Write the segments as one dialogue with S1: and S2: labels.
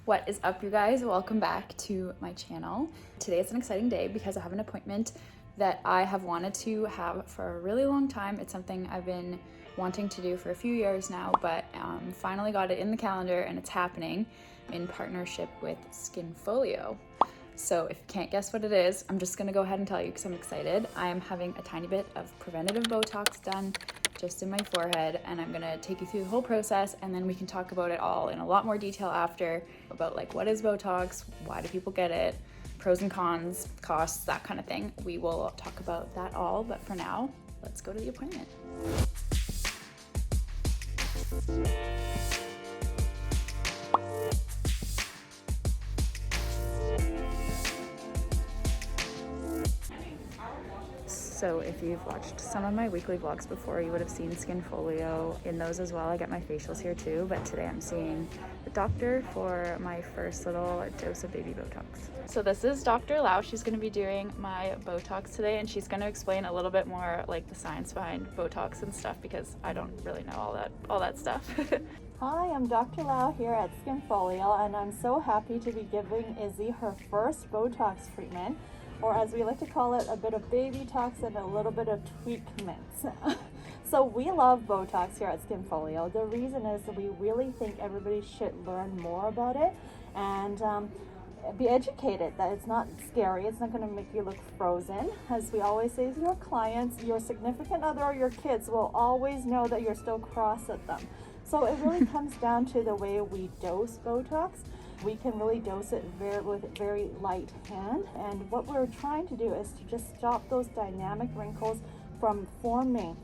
S1: What is up, you guys? Welcome back to my channel. Today is an exciting day because I have an appointment that I have wanted to have for a really long time. It's something I've been wanting to do for a few years now, but finally got it in the calendar and it's happening in partnership with Skinfolio. So if you can't guess what it is, I'm just gonna go ahead and tell you because I'm excited. I am having a tiny bit of preventative Botox done just in my forehead, and I'm gonna take you through the whole process, and then we can talk about it all in a lot more detail after, about like what is Botox, why do people get it, pros and cons, costs, that kind of thing. We will talk about that all, but for now, let's go to the appointment. So if you've watched some of my weekly vlogs before, you would have seen Skinfolio. In those as well, I get my facials here too, but today I'm seeing the doctor for my first little dose of baby Botox. So this is Dr. Lau. She's gonna be doing my Botox today, and she's gonna explain a little bit more like the science behind Botox and stuff, because I don't really know all that stuff.
S2: Hi, I'm Dr. Lau here at Skinfolio, and I'm so happy to be giving Izzy her first Botox treatment, or as we like to call it, a bit of baby tox and a little bit of treatments. So we love Botox here at Skinfolio. The reason is that we really think everybody should learn more about it and be educated that it's not scary, it's not going to make you look frozen. As we always say to your clients, your significant other or your kids will always know that you're still cross at them. So it really comes down to the way we dose Botox. We can really dose it with a very light hand, and what we're trying to do is to just stop those dynamic wrinkles from forming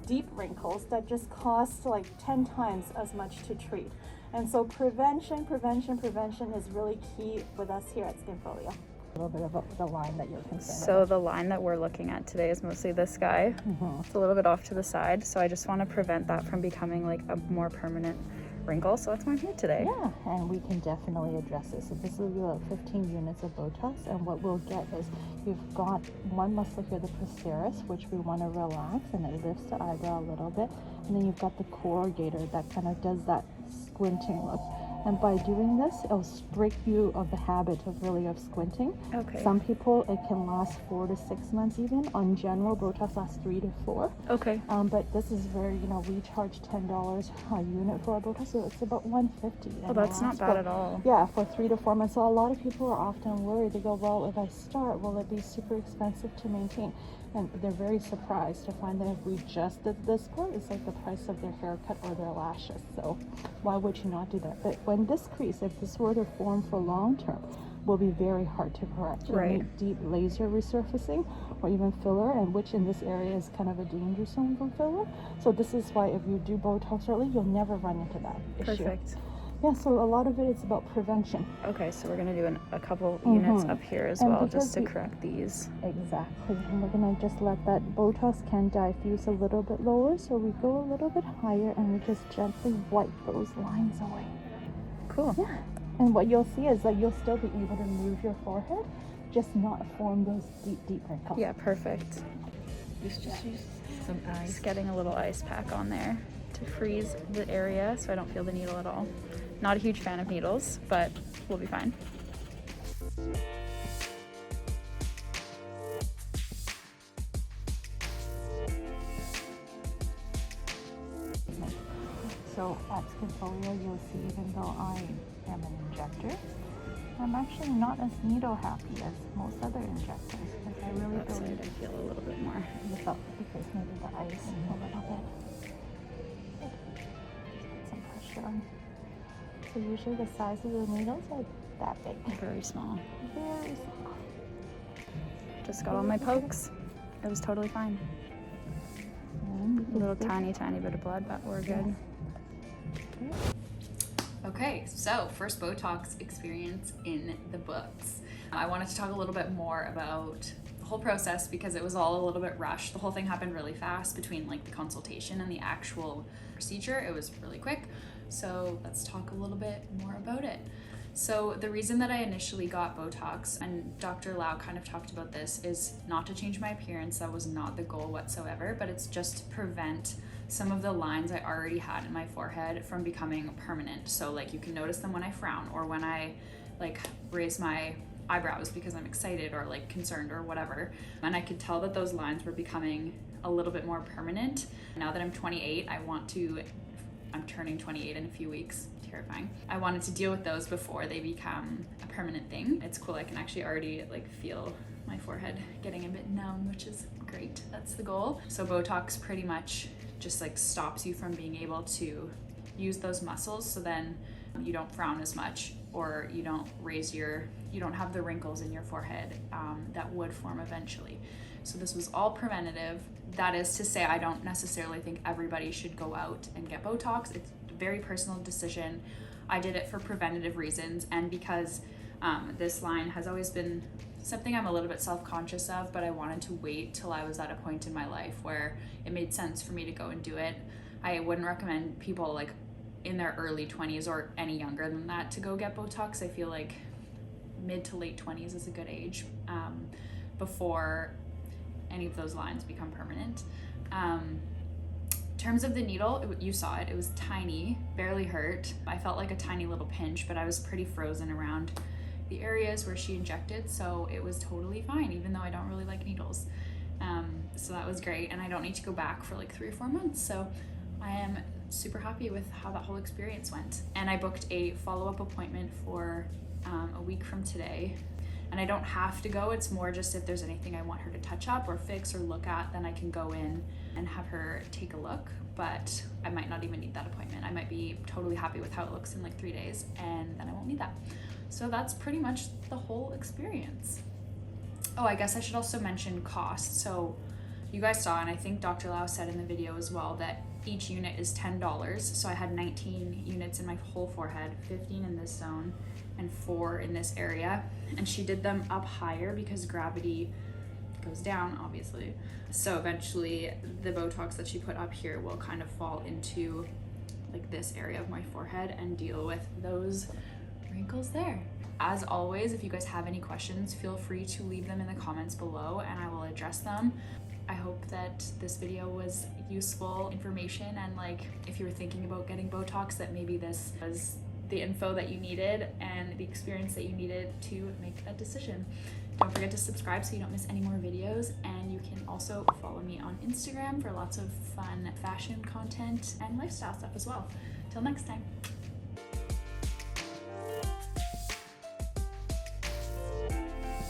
S2: deep wrinkles that just cost like 10 times as much to treat. And so prevention is really key with us here at Skinfolio. A little bit of the line that you're concerned
S1: So the line that we're looking at today is mostly this guy. It's a little bit off to the side, so I just want to prevent that from becoming like a more permanent wrinkle, so that's why I'm here today.
S2: Yeah, and we can definitely address this. So this will be about 15 units of Botox, and what we'll get is you've got one muscle here, the procerus, which we want to relax, and it lifts the eyebrow a little bit, and then you've got the corrugator that kind of does that squinting look. And by doing this, it'll break you of the habit of squinting. Okay. Some people, it can last 4 to 6 months even. On general, Botox lasts 3 to 4.
S1: Okay.
S2: But this is very, we charge $10 a unit for our Botox, so it's about $150.
S1: Oh, that's not bad at all.
S2: Yeah, for 3 to 4 months. So a lot of people are often worried. They go, well, if I start, will it be super expensive to maintain? And they're very surprised to find that if we just did this part, it's like the price of their haircut or their lashes. So why would you not do that? But when this crease, if this were to form for long term, will be very hard to correct. You'll need deep laser resurfacing or even filler, and which in this area is kind of a danger zone for filler. So this is why if you do Botox early, you'll never run into that issue.
S1: Perfect.
S2: Yeah, so a lot of it is about prevention.
S1: Okay, so we're going to do a couple units up here as well, just to correct these.
S2: Exactly. And we're going to just let that Botox can diffuse a little bit lower, so we go a little bit higher and we just gently wipe those lines away.
S1: Cool.
S2: Yeah. And what you'll see is that you'll still be able to move your forehead, just not form those deep wrinkles.
S1: Yeah, perfect.
S3: Just use some ice.
S1: Just getting a little ice pack on there to freeze the area so I don't feel the needle at all. Not a huge fan of needles, but we'll be fine.
S2: So at Skinfolio, you'll see even though I am an injector, I'm actually not as needle happy as most other injectors, because I really believe
S1: I feel a little bit more.
S2: Because maybe the ice a little bit. Just put some pressure on. So usually the size of the needles are that big.
S1: Very small.
S2: Very small.
S1: Just got all my pokes. It was totally fine. A little tiny bit of blood, but we're good. Okay, so first Botox experience in the books. I wanted to talk a little bit more about the whole process because it was all a little bit rushed. The whole thing happened really fast between like the consultation and the actual procedure. It was really quick. So let's talk a little bit more about it. So the reason that I initially got Botox, and Dr. Lau kind of talked about this, is not to change my appearance. That was not the goal whatsoever, but it's just to prevent some of the lines I already had in my forehead from becoming permanent. So like you can notice them when I frown or when I like raise my eyebrows because I'm excited or like concerned or whatever. And I could tell that those lines were becoming a little bit more permanent. Now that I'm 28, I'm turning 28 in a few weeks. Terrifying. I wanted to deal with those before they become a permanent thing. It's cool, I can actually already like feel my forehead getting a bit numb, which is great. That's the goal. So Botox pretty much just like stops you from being able to use those muscles, so then you don't frown as much, or you don't have the wrinkles in your forehead that would form eventually. So this was all preventative. That is to say, I don't necessarily think everybody should go out and get Botox. It's a very personal decision. I did it for preventative reasons, and because this line has always been something I'm a little bit self-conscious of, but I wanted to wait till I was at a point in my life where it made sense for me to go and do it. I wouldn't recommend people like in their early 20s or any younger than that to go get Botox. I feel like mid to late 20s is a good age before any of those lines become permanent. In terms of the needle, you saw it, it was tiny, barely hurt. I felt like a tiny little pinch, but I was pretty frozen around the areas where she injected, so it was totally fine, even though I don't really like needles. So that was great, and I don't need to go back for like 3 or 4 months, so I am super happy with how that whole experience went. And I booked a follow-up appointment for a week from today, and I don't have to go. It's more just if there's anything I want her to touch up or fix or look at, then I can go in and have her take a look, but I might not even need that appointment. I might be totally happy with how it looks in like 3 days, and then I won't need that. So that's pretty much the whole experience. Oh, I guess I should also mention cost. So you guys saw, and I think Dr. Lau said in the video as well, that each unit is $10. So I had 19 units in my whole forehead, 15 in this zone and 4 in this area. And she did them up higher because gravity goes down, obviously. So eventually the Botox that she put up here will kind of fall into like this area of my forehead and deal with those wrinkles there. As always, if you guys have any questions, feel free to leave them in the comments below and I will address them. I hope that this video was useful information, and like if you were thinking about getting Botox, that maybe this was the info that you needed and the experience that you needed to make that decision. Don't forget to subscribe so you don't miss any more videos, and you can also follow me on Instagram for lots of fun fashion content and lifestyle stuff as well. Till next time.